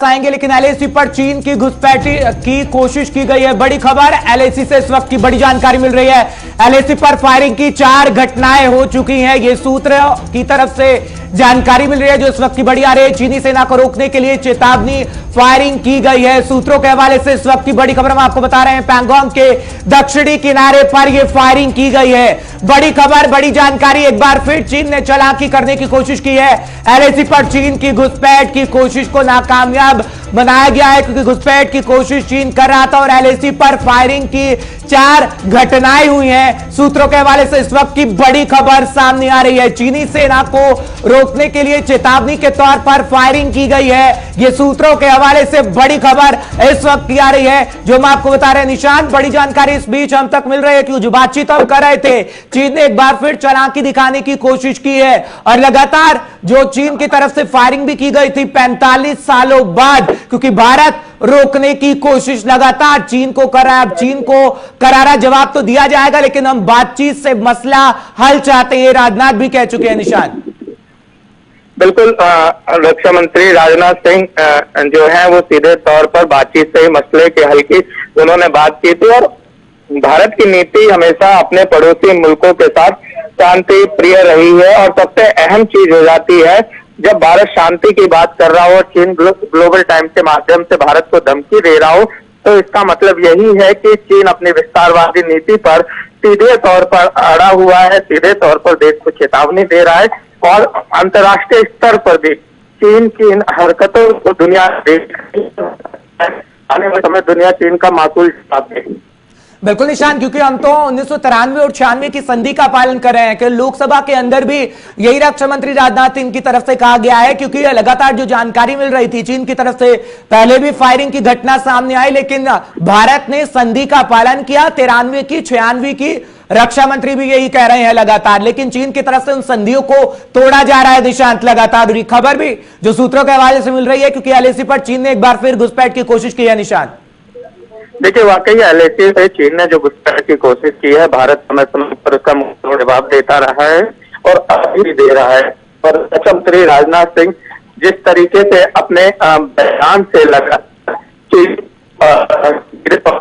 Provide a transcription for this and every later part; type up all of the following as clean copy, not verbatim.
आएंगे, लेकिन एलएसी पर चीन की घुसपैठ की कोशिश की गई है। बड़ी खबर एलएसी से इस वक्त की बड़ी जानकारी मिल रही है। एलएसी पर फायरिंग की 4 घटनाएं हो चुकी हैं। ये सूत्र की तरफ से जानकारी मिल रही है जो इस वक्त की बड़ी आ रही है। चीनी सेना को रोकने के लिए चेतावनी फायरिंग की गई है। सूत्रों के हवाले से इस वक्त की बड़ी खबर हम आपको बता रहे हैं। पैंगोंग के दक्षिणी किनारे पर यह फायरिंग की गई है। बड़ी खबर, बड़ी जानकारी। एक बार फिर चीन ने चालाकी करने की कोशिश की है। एलएसी पर चीन की घुसपैठ की कोशिश को नाकामयाब बनाया गया है, क्योंकि घुसपैठ की कोशिश चीन कर रहा था और एलएसी पर फायरिंग की 4 घटनाएं हुई हैं। सूत्रों के हवाले से इस वक्त की बड़ी खबर सामने आ रही है। चीनी सेना को रोकने के लिए चेतावनी के तौर पर फायरिंग की गई है। यह सूत्रों के हवाले से बड़ी खबर इस वक्त की आ रही है जो हम आपको बता रहे हैं। निशान, बड़ी जानकारी इस बीच हम तक मिल रही है कि जो बातचीत हम कर रहे थे, चीन ने एक बार फिर चालाकी दिखाने की कोशिश की है और लगातार जो चीन की तरफ से फायरिंग भी की गई थी 45 सालों बाद, क्योंकि भारत रोकने की कोशिश लगातार चीन को कर रहा है। अब चीन को करारा जवाब तो दिया जाएगा, लेकिन हम बातचीत से मसला हल चाहते हैं, राजनाथ भी कह चुके हैं। निशान, बिल्कुल, रक्षा मंत्री राजनाथ सिंह जो है वो सीधे तौर पर बातचीत से ही मसले के हल की उन्होंने बात की थी और भारत की नीति हमेशा अपने पड़ोसी मुल्कों के साथ शांति प्रिय रही है। और सबसे अहम चीज हो जाती है जब भारत शांति की बात कर रहा हो और चीन ग्लोबल टाइम्स के माध्यम से भारत को धमकी दे रहा हो, तो इसका मतलब यही है कि चीन अपनी विस्तारवादी नीति पर सीधे तौर पर अड़ा हुआ है, सीधे तौर पर देश को चेतावनी दे रहा है और अंतर्राष्ट्रीय स्तर पर भी चीन की इन हरकतों को दुनिया आने वाले समय दुनिया चीन का माकूल जवाब देगी। बिल्कुल निशान, क्योंकि हम तो 1993 और 96 की संधि का पालन कर रहे हैं कि लोकसभा के अंदर भी यही रक्षा मंत्री राजनाथ सिंह की तरफ से कहा गया है, क्योंकि लगातार जो जानकारी मिल रही थी चीन की तरफ से पहले भी फायरिंग की घटना सामने आई, लेकिन भारत ने संधि का पालन किया। 93 की 96 की रक्षा मंत्री भी यही कह रहे हैं लगातार, लेकिन चीन की तरफ से उन संधियों को तोड़ा जा रहा है निशांत लगातार। और खबर भी जो सूत्रों के हवाले से मिल रही है, क्योंकि एलएसी पर चीन ने एक बार फिर घुसपैठ की कोशिश की है। निशांत, देखिए, वाकई एलएसी से चीन ने जो घुसपैठ की कोशिश की है, भारत समय समय पर उसका मुंह जवाब देता रहा है और अभी भी दे रहा है। और रक्षा मंत्री राजनाथ सिंह जिस तरीके से अपने बयान से लगा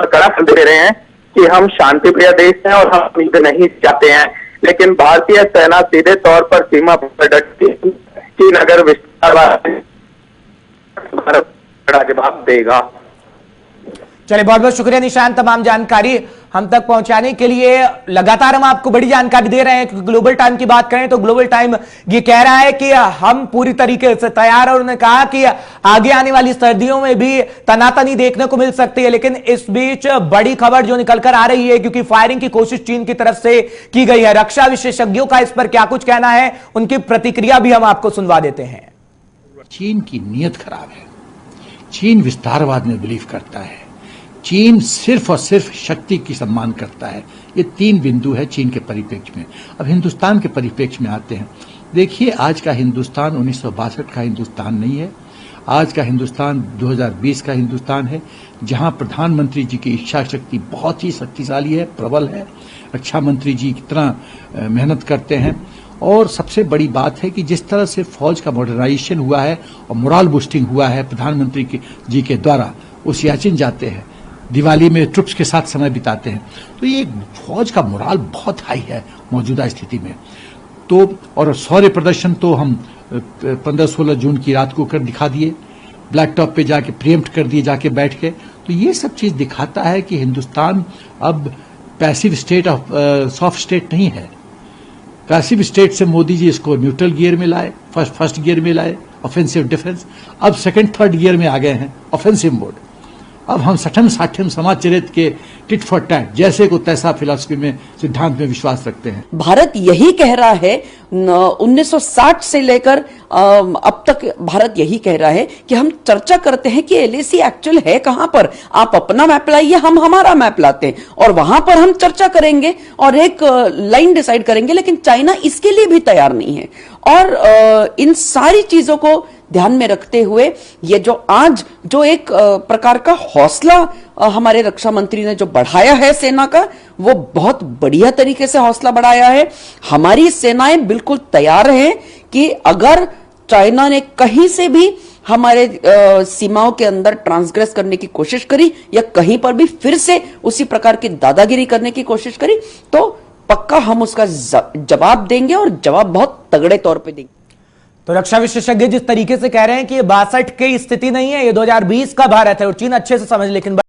कड़ा दे रहे हैं कि हम शांति प्रिय देश हैं और हम युद्ध नहीं चाहते हैं, लेकिन भारतीय सेना सीधे तौर पर सीमा पर डटी। चीन अगर विस्तार भारत कड़ा जवाब देगा। चलिए, बहुत बहुत शुक्रिया निशांत, तमाम जानकारी हम तक पहुंचाने के लिए। लगातार हम आपको बड़ी जानकारी दे रहे हैं, क्योंकि ग्लोबल टाइम की बात करें तो ग्लोबल टाइम ये कह रहा है कि हम पूरी तरीके से तैयार हैं और उन्होंने कहा कि आगे आने वाली सर्दियों में भी तनातनी देखने को मिल सकती है। लेकिन इस बीच बड़ी खबर जो निकल कर आ रही है, क्योंकि फायरिंग की कोशिश चीन की तरफ से की गई है। रक्षा विशेषज्ञों का इस पर क्या कुछ कहना है, उनकी प्रतिक्रिया भी हम आपको सुनवा देते हैं। चीन की नीयत खराब है। चीन विस्तारवाद में बिलीव करता है। चीन सिर्फ और सिर्फ शक्ति की सम्मान करता है। ये 3 बिंदु है चीन के परिप्रेक्ष्य में। अब हिंदुस्तान के परिप्रेक्ष्य में आते हैं। देखिए, आज का हिंदुस्तान 1962 का हिंदुस्तान नहीं है। आज का हिंदुस्तान 2020 का हिंदुस्तान है, जहां प्रधानमंत्री जी की इच्छा शक्ति बहुत ही शक्तिशाली है, प्रबल है। रक्षा मंत्री जी कितना मेहनत करते हैं। और सबसे बड़ी बात है कि जिस तरह से फौज का मॉडर्नाइजेशन हुआ है और मोरल बूस्टिंग हुआ है प्रधानमंत्री जी के द्वारा, वो सियाचिन जाते हैं, दिवाली में ट्रुप्स के साथ समय बिताते हैं, तो ये फौज का मोराल बहुत हाई है मौजूदा स्थिति में। तो और शौर्य प्रदर्शन तो हम 15-16 जून की रात को कर दिखा दिए, ब्लैक टॉप पे जाके प्रीएम्प्ट कर दिए जाके बैठ के। तो ये सब चीज दिखाता है कि हिंदुस्तान अब passive state of soft state नहीं है। पैसिव स्टेट से मोदी जी इसको न्यूट्रल गियर में लाए, फर्स्ट गियर में लाए, ऑफेंसिव डिफेंस। अब सेकंड थर्ड गियर में आ गए हैं, ऑफेंसिव मोड। अब हम 60 समाजचरित्र के टिट फॉर टैट जैसे को तैसा फिलॉसफी में, सिद्धांत में विश्वास रखते हैं। भारत यही कह रहा है, 1960 से लेकर अब तक भारत यही कह रहा है कि हम चर्चा करते हैं कि एलएसी एक्चुअल है कहां पर। आप अपना मैप लाइए, हम हमारा मैप लाते हैं और वहां पर हम चर्चा करेंगे और एक लाइन डिसाइड करेंगे। लेकिन चाइना इसके लिए भी तैयार नहीं है। और इन सारी चीजों को ध्यान में रखते हुए ये जो आज जो एक प्रकार का हौसला हमारे रक्षा मंत्री ने जो बढ़ाया है सेना का, वो बहुत बढ़िया तरीके से हौसला बढ़ाया है। हमारी सेनाएं बिल्कुल तैयार हैं कि अगर चाइना ने कहीं से भी हमारे सीमाओं के अंदर ट्रांसग्रेस करने की कोशिश करी या कहीं पर भी फिर से उसी प्रकार की दादागिरी करने की कोशिश करी, तो पक्का हम उसका जवाब देंगे और जवाब बहुत तगड़े तौर पे देंगे। तो रक्षा विशेषज्ञ जिस तरीके से कह रहे हैं कि ये 62 की स्थिति नहीं है, ये 2020 का भारत है और चीन अच्छे से समझ, लेकिन